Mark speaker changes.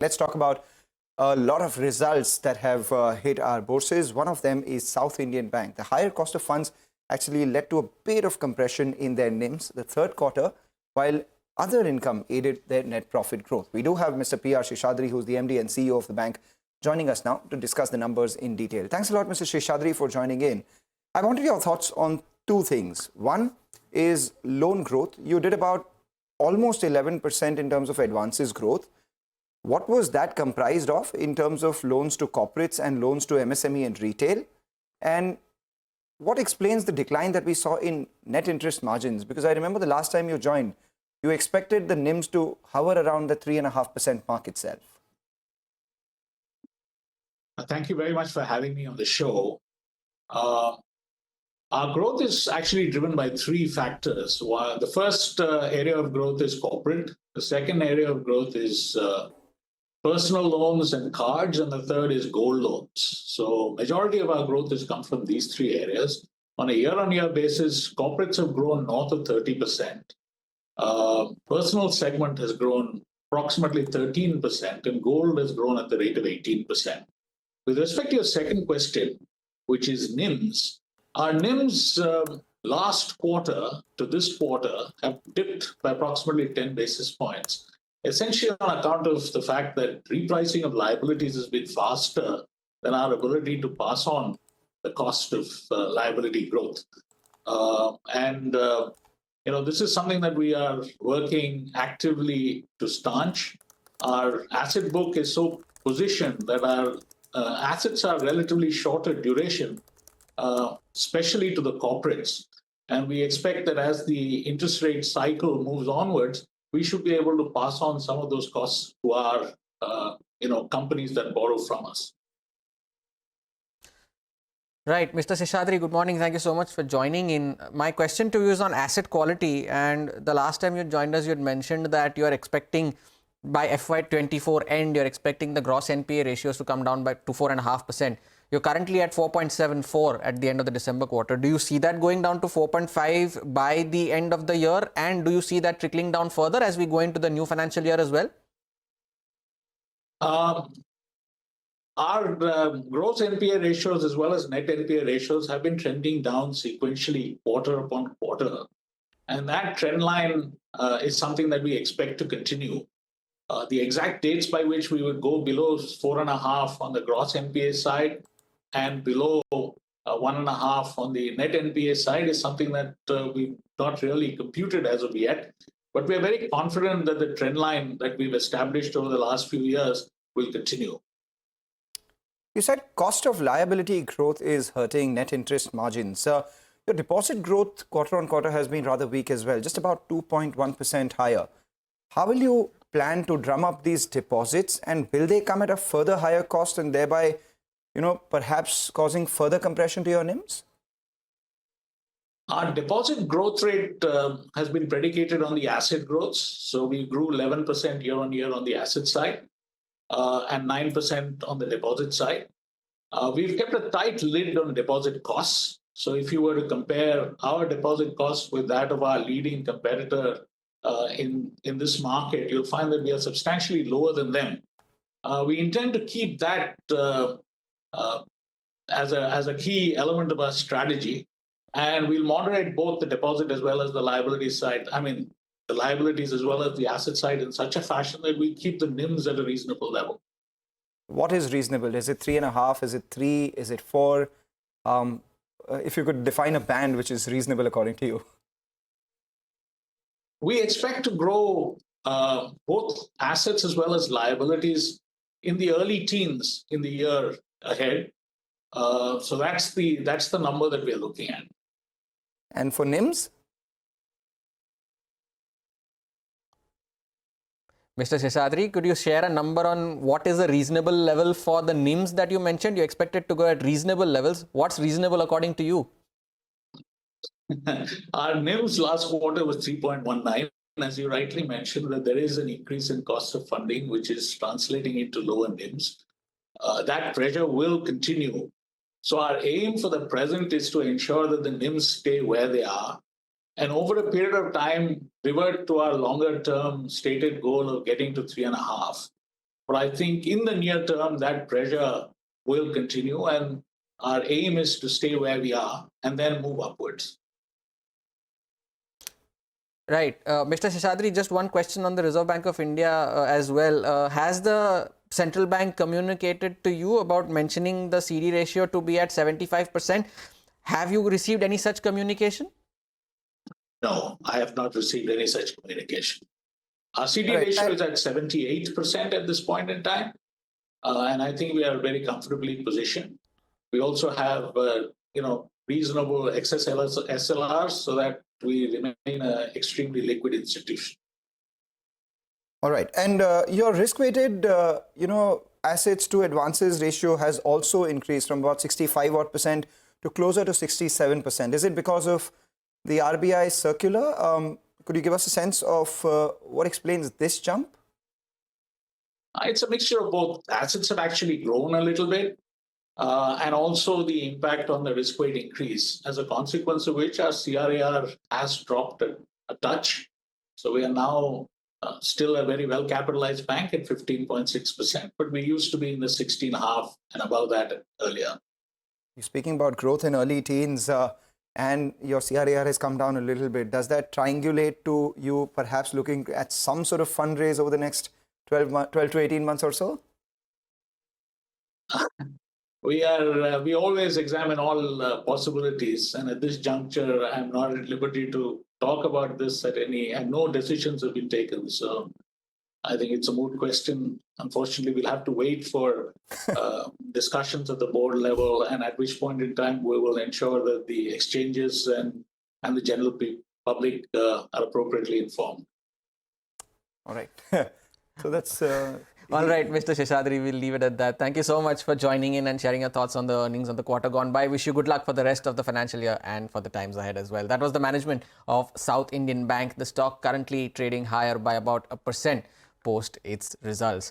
Speaker 1: Let's talk about a lot of results that have hit our bourses. One of them is South Indian Bank. The higher cost of funds actually led to a bit of compression in their NIMs the third quarter, while other income aided their net profit growth. We do have Mr. PR Seshadri, who's the MD and CEO of the bank, joining us now to discuss the numbers in detail. Thanks a lot, Mr. Seshadri, for joining in. I wanted your thoughts on two things. One is loan growth. You did about almost 11% in terms of advances growth. What was that comprised of in terms of loans to corporates and loans to MSME and retail? And what explains the decline that we saw in net interest margins? Because I remember the last time you joined, you expected the NIMs to hover around the 3.5% mark itself.
Speaker 2: Thank you very much for having me on the show. Our growth is actually driven by three factors. The first area of growth is corporate. The second area of growth is personal loans and cards, and the third is gold loans. So majority of our growth has come from these three areas. On a year-on-year basis, corporates have grown north of 30%. Personal segment has grown approximately 13%, and gold has grown at the rate of 18%. With respect to your second question, which is NIMs, our NIMs last quarter to this quarter have dipped by approximately 10 basis points, essentially on account of the fact that repricing of liabilities has been faster than our ability to pass on the cost of liability growth. This is something that we are working actively to staunch. Our asset book is so positioned that our assets are relatively shorter duration, especially to the corporates. And we expect that as the interest rate cycle moves onwards, we should be able to pass on some of those costs to our companies that borrow from us.
Speaker 3: Right. Mr. Seshadri, good morning. Thank you so much for joining in. My question to you is on asset quality. And the last time you joined us, you had mentioned that you are expecting by FY24 end, you're expecting the gross NPA ratios to come down to 4.5%. You're currently at 4.74 at the end of the December quarter. Do you see that going down to 4.5 by the end of the year? And do you see that trickling down further as we go into the new financial year as well?
Speaker 2: Our gross NPA ratios as well as net NPA ratios have been trending down sequentially quarter upon quarter. And that trend line is something that we expect to continue. The exact dates by which we would go below 4.5 on the gross NPA side and below 1.5 on the net NPA side is something that we've not really computed as of yet. But we're very confident that the trend line that we've established over the last few years will continue.
Speaker 1: You said cost of liability growth is hurting net interest margins. Your deposit growth quarter on quarter has been rather weak as well, just about 2.1% higher. How will you plan to drum up these deposits, and will they come at a further higher cost and thereby, perhaps causing further compression to your NIMs?
Speaker 2: Our deposit growth rate has been predicated on the asset growth. So we grew 11% year on year on the asset side and 9% on the deposit side. We've kept a tight lid on deposit costs. So if you were to compare our deposit costs with that of our leading competitor in this market, you'll find that we are substantially lower than them. We intend to keep that as a key element of our strategy, and we'll moderate both the deposit as well as the liability side. The liabilities as well as the asset side in such a fashion that we keep the NIMs at a reasonable level.
Speaker 1: What is reasonable? Is it 3.5? Is it 3? Is it 4? If you could define a band which is reasonable according to you.
Speaker 2: We expect to grow both assets as well as liabilities in the early teens in the year ahead. So that's the number that we're looking at.
Speaker 1: And for NIMs?
Speaker 3: Mr. Seshadri, could you share a number on what is a reasonable level for the NIMs that you mentioned? You expect it to go at reasonable levels. What's reasonable according to you?
Speaker 2: Our NIMs last quarter was 3.19. As you rightly mentioned, that there is an increase in cost of funding, which is translating into lower NIMs. That pressure will continue. So our aim for the present is to ensure that the NIMs stay where they are, and over a period of time, revert to our longer-term stated goal of getting to 3.5. But I think in the near term, that pressure will continue, and our aim is to stay where we are and then move upwards.
Speaker 3: Right. Mr. Seshadri, just one question on the Reserve Bank of India as well. Has the central bank communicated to you about mentioning the CD ratio to be at 75%? Have you received any such communication?
Speaker 2: No, I have not received any such communication. Our CD
Speaker 1: Right.
Speaker 2: ratio is at 78% at this point in time, and I think we are very comfortably positioned. We also have, reasonable excess SLRs so that we remain an extremely liquid institution.
Speaker 1: All right. And your risk-weighted, assets to advances ratio has also increased from about 65 odd percent to closer to 67%. Is it because of the RBI circular? Could you give us a sense of what explains this jump?
Speaker 2: It's a mixture of both. Assets have actually grown a little bit, and also the impact on the risk weight increase, as a consequence of which our CRAR has dropped a touch. So we are now still a very well capitalized bank at 15.6%, but we used to be in the 16.5 and above that earlier.
Speaker 1: You're speaking about growth in early teens, and your CRAR has come down a little bit. Does that triangulate to you perhaps looking at some sort of fundraise over the next 12 to 18 months or so?
Speaker 2: We always examine all possibilities, and at this juncture, I'm not at liberty to talk about this and no decisions have been taken. So I think it's a moot question. Unfortunately, we'll have to wait for discussions at the board level, and at which point in time we will ensure that the exchanges and the general public are appropriately informed.
Speaker 1: All right. So that's...
Speaker 3: All right, Mr. Seshadri, we'll leave it at that. Thank you so much for joining in and sharing your thoughts on the earnings on the quarter gone by. Wish you good luck for the rest of the financial year and for the times ahead as well. That was the management of South Indian Bank. The stock currently trading higher by about 1% post its results.